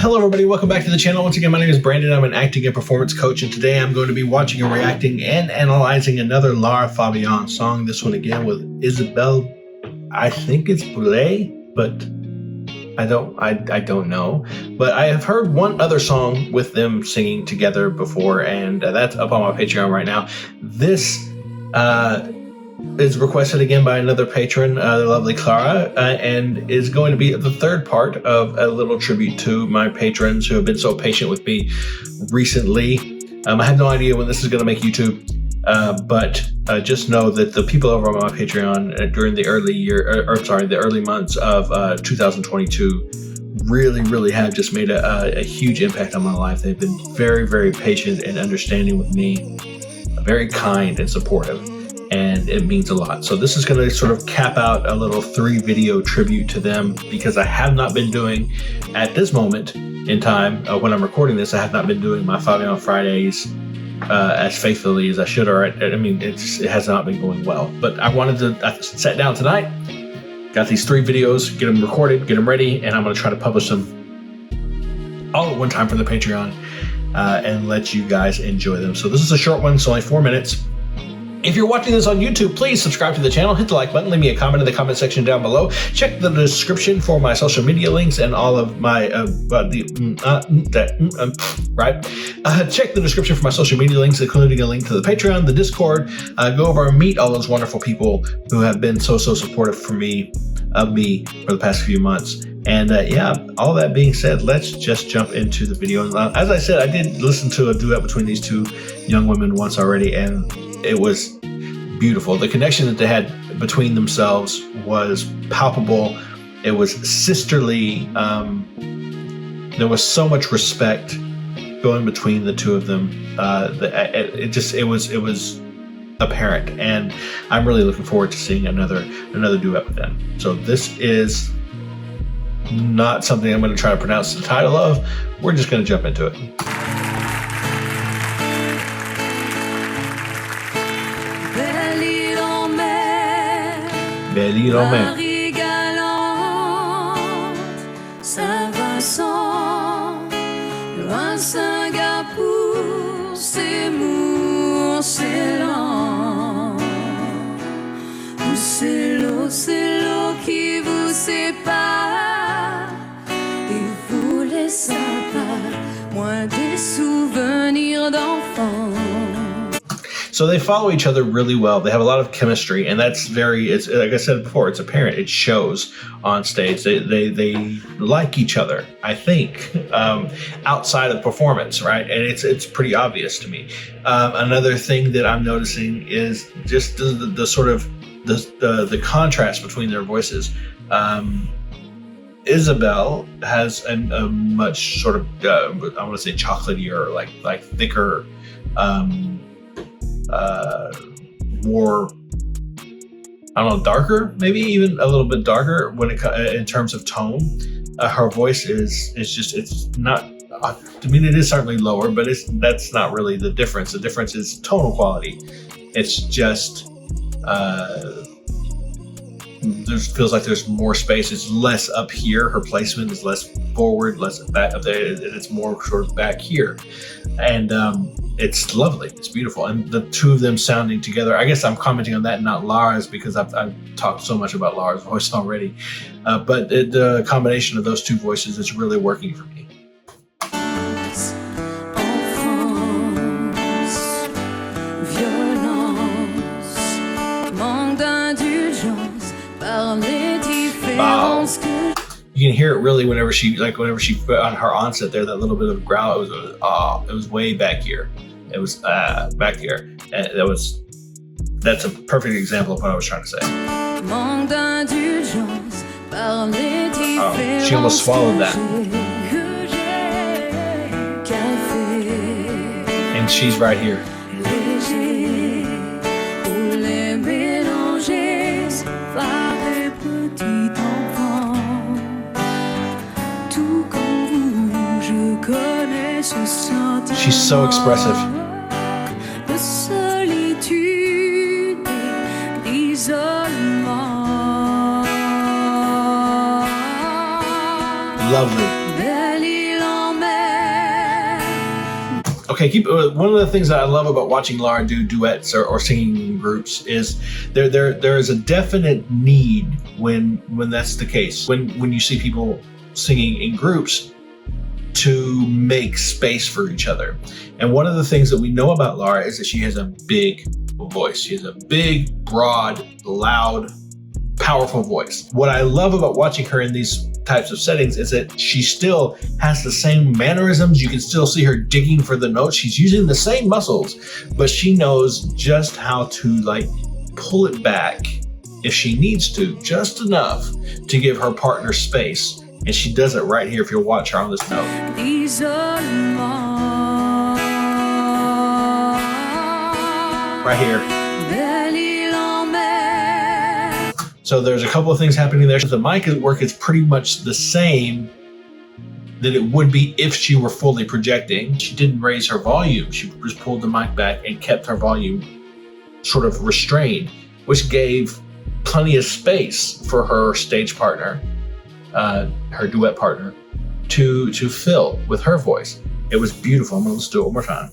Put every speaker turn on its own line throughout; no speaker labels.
Hello everybody, welcome back to the channel. Once again, my name is Brandon. I'm an acting and performance coach, and today I'm going to be watching and reacting and analyzing another Lara Fabian song. This one again with Isabelle, I think it's Boulay, but I don't know. But I have heard one other song with them singing together before, and that's up on my Patreon right now. This is requested again by another patron, the lovely Clara, and is going to be the third part of a little tribute to my patrons who have been so patient with me recently. I have no idea when this is going to make YouTube, but just know that the people over on my Patreon during the the early months of 2022 really have just made a huge impact on my life. They've been very, very patient and understanding with me, very kind and supportive. And it means a lot. So this is going to sort of cap out a little 3-video tribute to them, because I have not been doing, at this moment in time, when I'm recording this, I have not been doing my Fabian Fridays as faithfully as I should. Or I mean, it has not been going well. But I sat down tonight, got these 3 videos, get them recorded, get them ready, and I'm going to try to publish them all at one time for the Patreon and let you guys enjoy them. So this is a short one. It's only 4 minutes. If you're watching this on YouTube, please subscribe to the channel, hit the like button, leave me a comment in the comment section down below. Check the description for my social media links and all of my, check the description for my social media links, including a link to the Patreon, the Discord. Go over and meet all those wonderful people who have been so supportive of me for the past few months. And yeah, all that being said, let's just jump into the video. And as I said, I did listen to a duet between these 2 young women once already, and it was beautiful. The connection that they had between themselves was palpable. It was sisterly. There was so much respect going between the 2 of them. It was apparent, and I'm really looking forward to seeing another duet with them. So this is not something I'm going to try to pronounce the title of. We're just going to jump into it. Belle-Île en mer.
Marie galante, Saint-Vincent, loin Singapour, c'est mou, c'est lent. Ou c'est l'eau qui vous sépare et vous laisse à part, moins des souvenirs d'enfants.
So they follow each other really well. They have a lot of chemistry, and that's it's like I said before, it's apparent. It shows on stage. They like each other, I think, outside of performance, right? And it's pretty obvious to me. Another thing that I'm noticing is just the sort of the contrast between their voices. Isabelle has a much sort of I want to say chocolatier, like thicker. More, I don't know, darker, maybe even a little bit darker when in terms of tone. Her voice is not. I mean, it is certainly lower, but that's not really the difference. The difference is tonal quality. It's just feels like there's more space. It's less up here. Her placement is less forward, less back up there. It's more sort of back here, and it's lovely. It's beautiful. And the 2 of them sounding together, I guess I'm commenting on that, not Lara's, because I've talked so much about Lara's voice already. But the combination of those 2 voices is really working for me. Wow. You can hear it really whenever she put on her onset there, that little bit of growl. It was way back here. It was back here, and that's a perfect example of what I was trying to say. Oh, she almost swallowed that. And she's right here. She's so expressive. Lovely. Okay, one of the things that I love about watching Lara do duets or singing in groups is there is a definite need when that's the case. When you see people singing in groups, to make space for each other. And one of the things that we know about Lara is that she has a big voice. She has a big, broad, loud, powerful voice. What I love about watching her in these types of settings is that she still has the same mannerisms. You can still see her digging for the notes. She's using the same muscles, but she knows just how to pull it back if she needs to, just enough to give her partner space. And she does it right here if you'll watch her on this note. Right here. So there's a couple of things happening there. The mic work is pretty much the same that it would be if she were fully projecting. She didn't raise her volume. She just pulled the mic back and kept her volume sort of restrained, which gave plenty of space for her stage partner, her duet partner, to fill with her voice. It was beautiful. Let's do it one more time.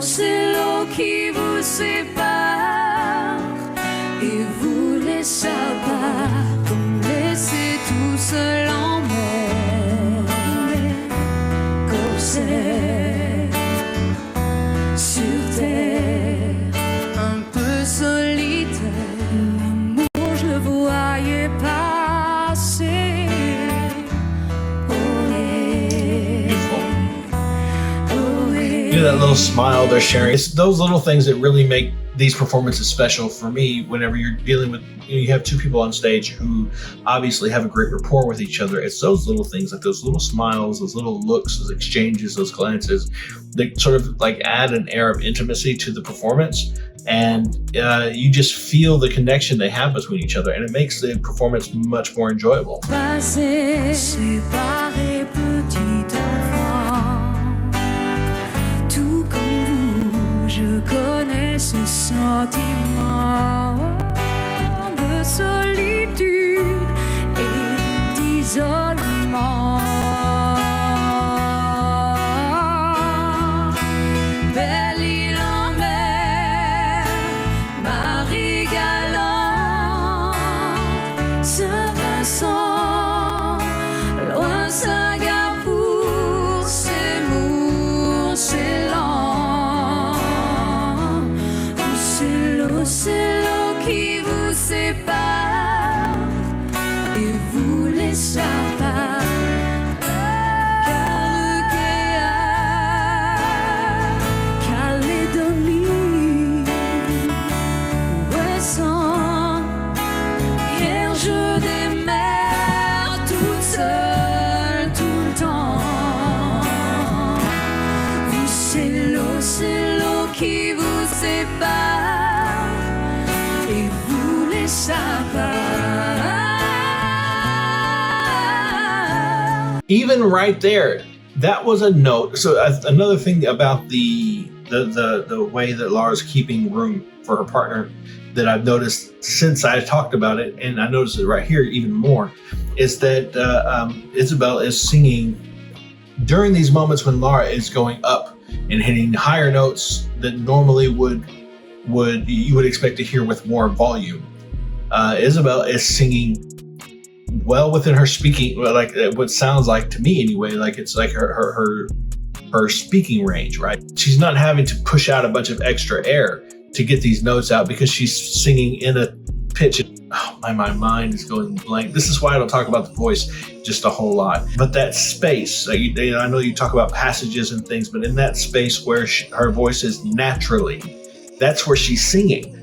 C'est l'eau qui vous sépare et vous laisse à part, comme laisser tout seul en mer, corsaire sur terre, un peu solitaire. L'amour, je le voyais passer.
That little smile they're sharing. It's those little things that really make these performances special for me. Whenever you're dealing with, you have two people on stage who obviously have a great rapport with each other. It's those little things, like those little smiles, those little looks, those exchanges, those glances, that sort of add an air of intimacy to the performance. And you just feel the connection they have between each other, and it makes the performance much more enjoyable.
Je connais ce sentiment de solitude et d'isolement. Belle île en mer, Marie galante, Saint-Vincent, loin Singapour, c'est Mour, c'est lent. C'est l'eau qui vous sépare et vous laisse à part. Calédonie, Ouessant, Vierge des mers, toute seule tout le temps. Vous, c'est l'eau qui vous sépare.
Even right there, that was a note. So another thing about the way that Lara's keeping room for her partner that I've noticed since I talked about it, and I noticed it right here even more, is that Isabelle is singing during these moments when Lara is going up and hitting higher notes that normally you would expect to hear with more volume. Isabelle is singing well within her speaking, like what sounds like to me anyway, like it's like her speaking range, right? She's not having to push out a bunch of extra air to get these notes out because she's singing in a pitch. Oh, my mind is going blank. This is why I don't talk about the voice just a whole lot. But that space, I know you talk about passages and things, but in that space where her voice is naturally, that's where she's singing.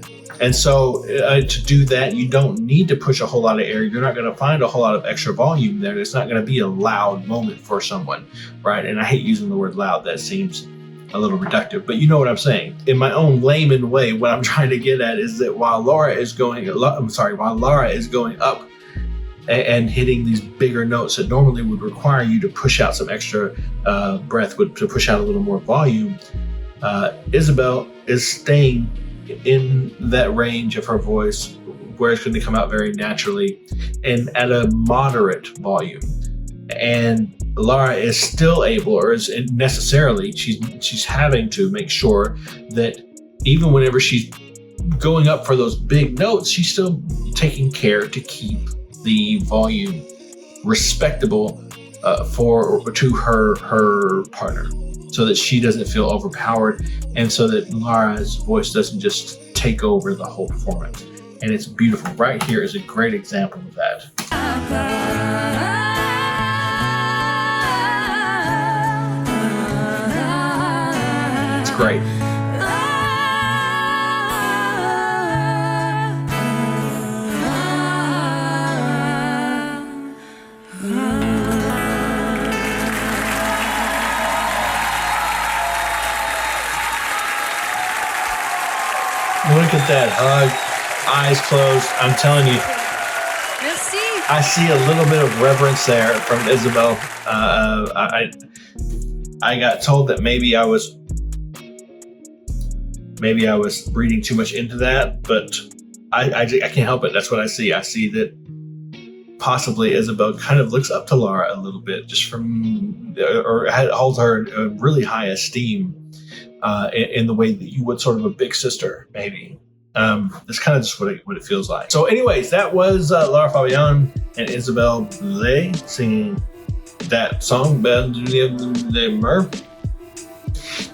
And so to do that, you don't need to push a whole lot of air. You're not going to find a whole lot of extra volume there. It's not going to be a loud moment for someone, right? And I hate using the word loud. That seems a little reductive, but you know what I'm saying. In my own layman way, what I'm trying to get at is that while Lara is going up, and hitting these bigger notes that normally would require you to push out some extra breath, to push out a little more volume. Isabelle is staying in that range of her voice where it's going to come out very naturally and at a moderate volume. And Lara is still able, or is necessarily, she's having to make sure that even whenever she's going up for those big notes, she's still taking care to keep the volume respectable to her partner, so that she doesn't feel overpowered, and so that Lara's voice doesn't just take over the whole performance. And it's beautiful. Right here is a great example of that. It's great. Look at that hug, eyes closed. I'm telling you,
Merci.
I see a little bit of reverence there from Isabelle. I got told that maybe I was reading too much into that, but I can't help it. That's what I see. I see that possibly Isabelle kind of looks up to Lara a little bit, just from, or holds her in a really high esteem. In the way that you would sort of a big sister, maybe. That's kind of just what it feels like. So anyways, that was Lara Fabian and Isabelle Boulay singing that song, Belle de Mer.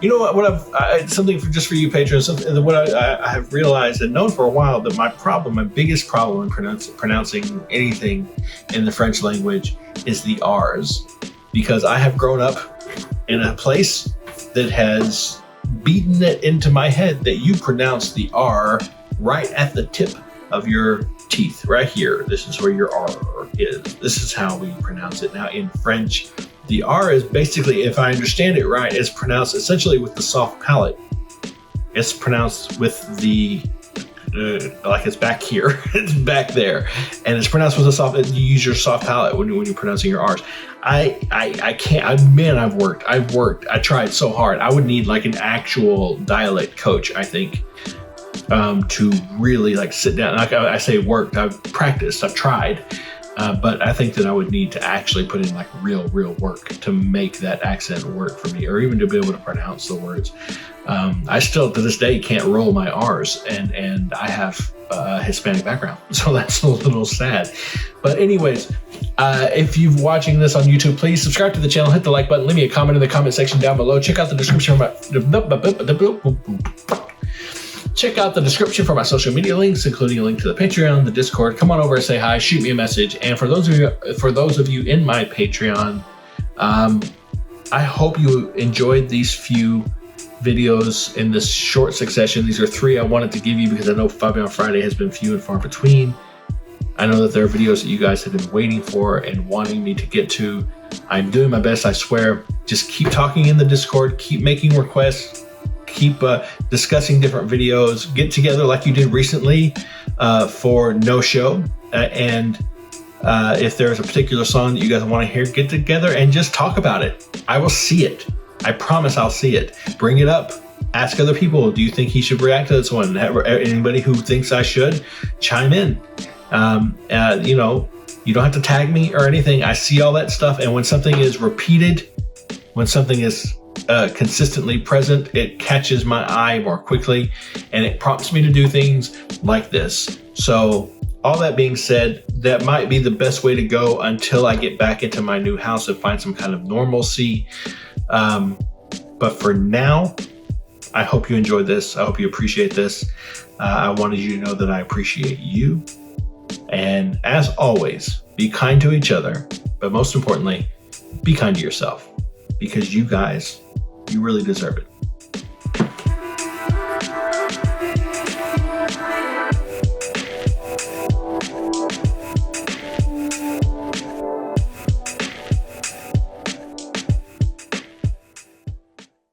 You know what something for you patrons, what I have realized and known for a while, that my biggest problem in pronouncing anything in the French language is the R's, because I have grown up in a place that has beaten it into my head that you pronounce the R right at the tip of your teeth, right here. This is where your R is. This is how we pronounce it. Now in French, the R is basically, if I understand it right, it's pronounced essentially with the soft palate. It's pronounced with the, like it's back here, it's back there. And it's pronounced with the soft, you use your soft palate when you're pronouncing your R's. I can't, I've worked. I tried so hard. I would need like an actual dialect coach, I think, to really like sit down. Like I say worked, I've practiced, I've tried, but I think that I would need to actually put in like real work to make that accent work for me, or even to be able to pronounce the words. I still to this day can't roll my R's, and I have a Hispanic background, so that's a little sad. But anyways, if you're watching this on YouTube, please subscribe to the channel, hit the like button, leave me a comment in the comment section down below. Check out the description for my social media links, including a link to the Patreon, the Discord. Come on over and say hi, shoot me a message. And for those of you in my Patreon, I hope you enjoyed these few videos in this short succession. These are 3 I wanted to give you because I know Fabian Friday has been few and far between. I know that there are videos that you guys have been waiting for and wanting me to get to. I'm doing my best, I swear. Just keep talking in the Discord, keep making requests, keep discussing different videos, get together like you did recently for No Show. And if there's a particular song that you guys want to hear, get together and just talk about it. I will see it. I promise I'll see it. Bring it up. Ask other people, do you think he should react to this one? Anybody who thinks I should, chime in. You know, you don't have to tag me or anything. I see all that stuff. And when something is repeated, when something is consistently present, it catches my eye more quickly and it prompts me to do things like this. So all that being said, that might be the best way to go until I get back into my new house and find some kind of normalcy. But for now, I hope you enjoyed this. I hope you appreciate this. I wanted you to know that I appreciate you. And as always, be kind to each other, but most importantly, be kind to yourself, because you guys, you really deserve it.